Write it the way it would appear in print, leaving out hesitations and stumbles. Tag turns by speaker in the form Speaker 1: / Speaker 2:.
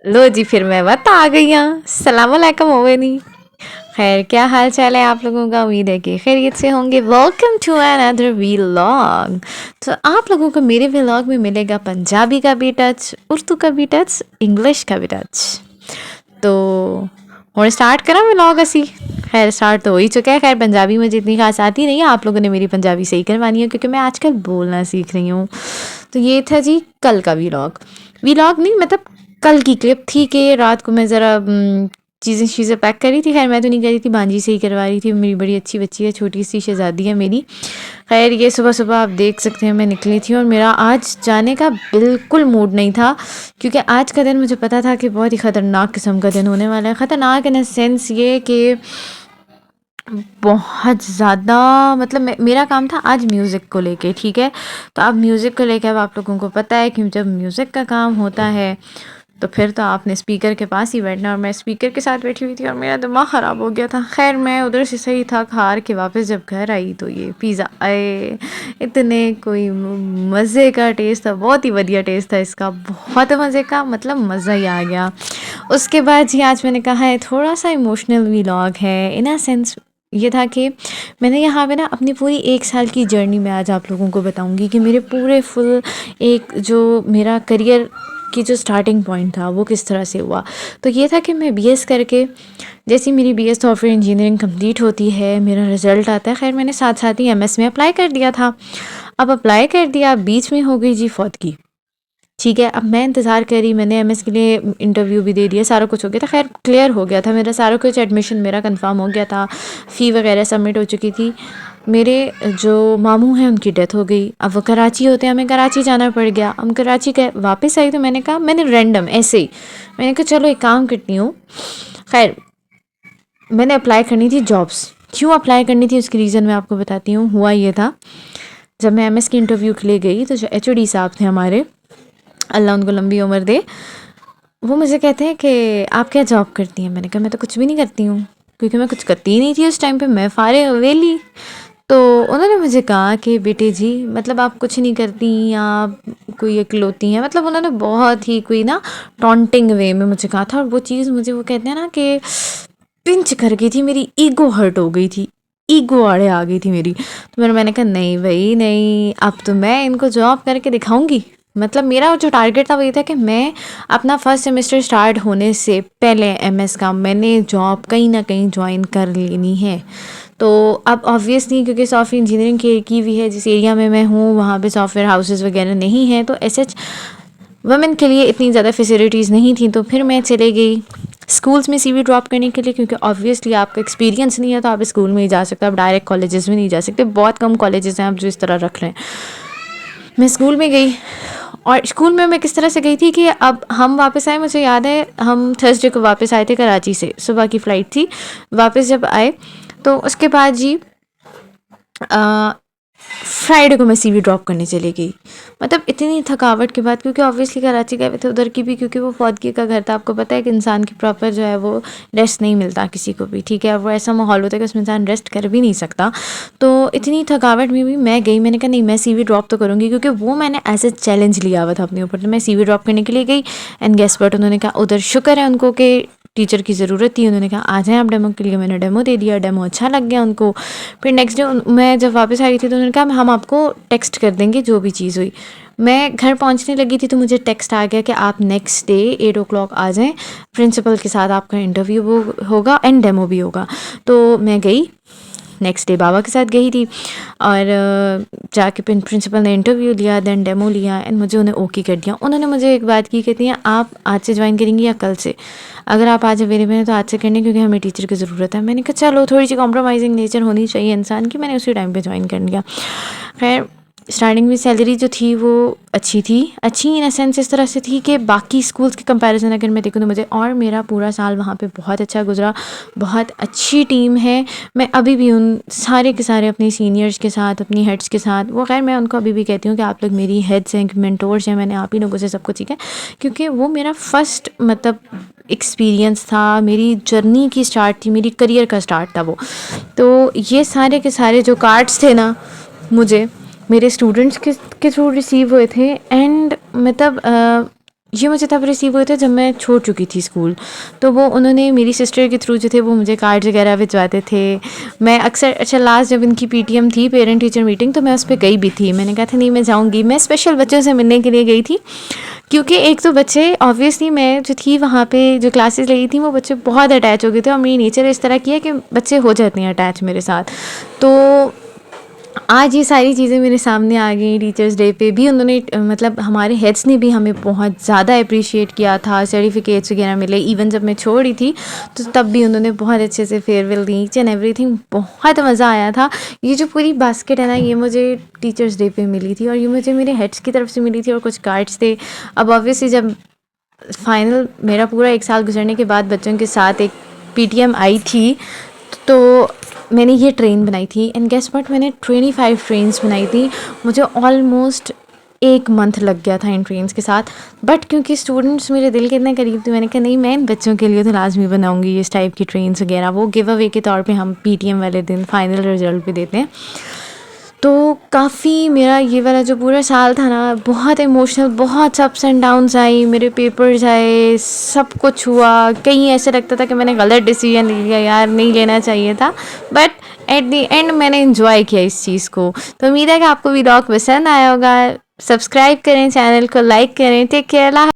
Speaker 1: लो जी, फिर मैं वत आ गई यहाँ। सलाम अलैकुम ओवेनी। खैर, क्या हाल चाल है आप लोगों का? उम्मीद है कि खैरियत से होंगे। Welcome to another vlog. तो आप लोगों को मेरे व्लॉग में मिलेगा पंजाबी का भी टच, उर्दू का भी टच, इंग्लिश का भी टच। तो ਹੁਣ स्टार्ट करा व्लॉग असी। खैर, स्टार्ट तो हो ही चुका है। खैर, पंजाबी मुझे इतनी खास आती नहीं है, आप लोगों ने मेरी पंजाबी सही करवानी है क्योंकि मैं आजकल बोलना सीख रही हूँ। तो ये था जी कल का व्लॉग। व्लॉग नहीं, मतलब कल की क्लिप थी कि रात को मैं ज़रा चीज़ें चीज़ें पैक करी थी। खैर, मैं तो नहीं करी थी, भांजी से ही करवा रही थी। मेरी बड़ी अच्छी बच्ची है, छोटी सी शहज़ादी है मेरी। खैर, ये सुबह सुबह आप देख सकते हैं मैं निकली थी और मेरा आज जाने का बिल्कुल मूड नहीं था क्योंकि आज का दिन मुझे पता था कि बहुत ही ख़तरनाक किस्म का दिन होने वाला है। ख़तरनाक इन अ सेंस ये कि बहुत ज़्यादा, मतलब मेरा काम था आज म्यूज़िक को लेके, ठीक है। तो अब म्यूज़िक को लेके अब आप लोगों को पता है कि जब म्यूज़िक का काम होता है तो फिर तो आपने स्पीकर के पास ही बैठना, और मैं स्पीकर के साथ बैठी हुई थी और मेरा दिमाग ख़राब हो गया था। खैर, मैं उधर से सही था हार के वापस जब घर आई तो ये पिज़्ज़ा आए। इतने कोई मज़े का टेस्ट था, बहुत ही बढ़िया टेस्ट था इसका, बहुत मज़े का, मतलब मज़ा ही आ गया। उसके बाद जी आज मैंने कहा है थोड़ा सा इमोशनल व्लॉग है इन अ सेंस। ये था कि मैंने यहाँ पे ना अपनी पूरी 1 साल की जर्नी में आज आप लोगों को बताऊँगी कि मेरे पूरे फुल एक जो मेरा करियर की जो स्टार्टिंग पॉइंट था वो किस तरह से हुआ। तो ये था कि मैं बीएस करके, जैसी मेरी बीएस सॉफ्टवेयर इंजीनियरिंग कंप्लीट होती है, मेरा रिज़ल्ट आता है। खैर, मैंने साथ साथ ही एमएस में अप्लाई कर दिया था। अब अप्लाई कर दिया, बीच में हो गई जी फौत की। ठीक है, अब मैं इंतज़ार करी, मैंने एमएस के लिए इंटरव्यू भी दे दिया, सारा कुछ हो गया था। खैर, क्लियर हो गया था मेरा सारा कुछ, एडमिशन मेरा कंफर्म हो गया था, फ़ी वगैरह सबमिट हो चुकी थी। मेरे जो मामू हैं उनकी डेथ हो गई। अब वो कराची होते हैं, हमें कराची जाना पड़ गया। हम कराची गए, वापस आई तो मैंने कहा, मैंने रैंडम ऐसे ही मैंने कहा चलो एक काम करती हूँ। खैर, मैंने अप्लाई करनी थी जॉब्स। क्यों अप्लाई करनी थी उसकी रीज़न मैं आपको बताती हूँ। हुआ ये था, जब मैं एमएस की इंटरव्यू के लिए गई तो जो एचओडी साहब थे हमारे, अल्लाह उनको लंबी उम्र दे, वो मुझे कहते हैं कि आप क्या जॉब करती हैं? मैंने कहा मैं तो कुछ भी नहीं करती हूँ, क्योंकि मैं कुछ करती ही नहीं थी उस टाइम पे, मैं फारे वेली। तो उन्होंने मुझे कहा कि बेटे जी, मतलब आप कुछ नहीं करती, आप कोई इकलौती हैं, मतलब उन्होंने बहुत ही कोई ना टॉन्टिंग वे में मुझे कहा था। और वो चीज़ मुझे, वो कहते हैं ना कि पिंच कर गई थी, मेरी ईगो हर्ट हो गई थी, ईगो आड़े आ गई थी मेरी। तो मैंने कहा नहीं भाई नहीं, अब तो मैं इनको जॉब करके दिखाऊंगी। मतलब मेरा जो टारगेट था वो ये था कि मैं अपना फर्स्ट सेमेस्टर स्टार्ट होने से पहले एमएस का मैंने जॉब कहीं ना कहीं ज्वाइन कर लेनी है। तो अब ऑब्वियसली क्योंकि सॉफ्टवेयर इंजीनियरिंग की हुई है, जिस एरिया में मैं हूँ वहाँ पे सॉफ्टवेयर हाउसेस वगैरह नहीं हैं, तो ऐसे वुमेन के लिए इतनी ज़्यादा फैसिलिटीज़ नहीं थी। तो फिर मैं चले गई स्कूल्स में सीवी ड्रॉप करने के लिए, क्योंकि ऑब्वियसली आपका एक्सपीरियंस नहीं है तो आप स्कूल में ही जा सकते, आप डायरेक्ट कॉलेजेस में नहीं जा सकते। बहुत कम कॉलेजेस हैं आप जो इस तरह रख रहे हैं। मैं स्कूल में गई, और स्कूल में मैं किस तरह से गई थी कि अब हम वापस आए, मुझे याद है हम थर्सडे को वापस आए थे कराची से, सुबह की फ़्लाइट थी। वापस जब आए तो उसके बाद जी फ्राइडे को मैं सीवी ड्रॉप करने चली गई। मतलब इतनी थकावट के बाद, क्योंकि ऑब्वियसली कराची गए हुए थे उधर की भी, क्योंकि वो फौदगी का घर था। आपको पता है कि इंसान की प्रॉपर जो है वो रेस्ट नहीं मिलता किसी को भी, ठीक है। वो ऐसा माहौल होता है कि उसमें इंसान रेस्ट कर भी नहीं सकता। तो इतनी थकावट में भी मैं गई, मैंने कहा नहीं मैं सीवी ड्रॉप तो करूँगी, क्योंकि वो मैंने एज ए चैलेंज लिया हुआ था अपने ऊपर। तो मैं सीवी ड्रॉप करने के लिए गई, एंड गेस व्हाट, उन्होंने कहा उधर शुक्र है उनको कि टीचर की ज़रूरत थी, उन्होंने कहा आ जाएं आप डेमो के लिए। मैंने डेमो दे दिया, डेमो अच्छा लग गया उनको। फिर नेक्स्ट डे मैं जब वापस आई थी तो उन्होंने कहा हम आपको टेक्स्ट कर देंगे जो भी चीज़ हुई। मैं घर पहुंचने लगी थी तो मुझे टेक्स्ट आ गया कि आप नेक्स्ट डे 8 o'clock आ जाएं, प्रिंसिपल के साथ आपका इंटरव्यू होगा एंड डेमो भी होगा। तो मैं गई, नेक्स्ट डे बाबा के साथ गई थी, और जाके प्रिंसिपल ने इंटरव्यू लिया, देन डेमो लिया, एंड मुझे उन्हें ओके कर दिया। उन्होंने मुझे एक बात की, कहती हैं आप आज से ज्वाइन करेंगी या कल से? अगर आप आज अवेलेबल हैं तो आज से करने, क्योंकि हमें टीचर की ज़रूरत है। मैंने कहा चलो, थोड़ी सी कॉम्प्रोमाइजिंग नेचर होनी चाहिए इंसान की। मैंने उसी टाइम पे ज्वाइन कर लिया। खैर, स्टार्टिंग में सैलरी जो थी वो अच्छी थी, अच्छी इन अ सेंस इस तरह से थी कि बाकी स्कूल्स के कंपैरिजन अगर मैं देखूँ तो मुझे, और मेरा पूरा साल वहाँ पे बहुत अच्छा गुजरा, बहुत अच्छी टीम है। मैं अभी भी उन सारे के सारे अपने सीनियर्स के साथ, अपनी हेड्स के साथ, वो खैर मैं उनको अभी भी कहती हूँ कि आप लोग मेरी हेड्स हैं, मेंटोर्स हैं, मैंने आप ही लोगों से सब कुछ सीखा है, क्योंकि वो मेरा फर्स्ट मतलब एक्सपीरियंस था, मेरी जर्नी की स्टार्ट थी, मेरी करियर का स्टार्ट था वो। तो ये सारे के सारे जो कार्ड्स थे ना, मुझे मेरे स्टूडेंट्स के थ्रू रिसीव हुए थे, एंड मतलब ये मुझे तब रिसीव हुए थे जब मैं छोड़ चुकी थी स्कूल। तो वो उन्होंने मेरी सिस्टर के थ्रू जो थे वो मुझे कार्ड्स वगैरह भिजवाते थे। मैं अक्सर अच्छा लास्ट जब इनकी पीटीएम थी, पेरेंट टीचर मीटिंग, तो मैं उस पे गई भी थी। मैंने कहा था नहीं मैं जाऊँगी। मैं स्पेशल बच्चों से मिलने के लिए गई थी, क्योंकि एक तो बच्चे ऑब्वियसली मैं जो थी वहाँ पे जो क्लासेस लगी थी वो बच्चे बहुत अटैच हो गए थे और मेरी नेचर इस तरह की है कि बच्चे हो जाते हैं अटैच मेरे साथ। तो आज ये सारी चीज़ें मेरे सामने आ गई। टीचर्स डे पे भी उन्होंने मतलब हमारे हेड्स ने भी हमें बहुत ज़्यादा अप्रिशिएट किया था, सर्टिफिकेट्स वगैरह मिले। इवन जब मैं छोड़ रही थी तो तब भी उन्होंने बहुत अच्छे से farewell the, each and everything. बहुत मज़ा आया था। ये जो पूरी बास्केट है ना, ये मुझे टीचर्स डे पे मिली थी और ये मुझे मेरे हेड्स की तरफ से मिली थी और कुछ कार्ड्स थे। अब ऑब्वियसली जब फाइनल मेरा पूरा 1 साल गुजरने के बाद बच्चों के साथ एक पीटीएम आई थी, तो मैंने ये ट्रेन बनाई थी एंड गेस व्हाट, मैंने 25 ट्रेन्स बनाई थी। मुझे ऑलमोस्ट 1 मंथ लग गया था इन ट्रेन्स के साथ। बट क्योंकि स्टूडेंट्स मेरे दिल के इतने करीब थे, मैंने कहा नहीं मैं इन बच्चों के लिए तो लाजमी बनाऊंगी इस टाइप की ट्रेन्स वगैरह। वो गिव अवे के तौर पे हम पीटीएम वाले दिन फाइनल रिजल्ट पे देते हैं। तो काफ़ी मेरा ये वाला जो पूरा साल था ना बहुत इमोशनल, बहुत अप्स एंड डाउन्स आई, मेरे पेपर्स आए, सब कुछ हुआ। कहीं ऐसे लगता था कि मैंने गलत डिसीजन ले लिया, यार नहीं लेना चाहिए था। बट एट द एंड मैंने इन्जॉय किया इस चीज़ को। तो उम्मीद है कि आपको व्लॉग पसंद आया होगा। सब्सक्राइब करें, चैनल को लाइक करें। Take care.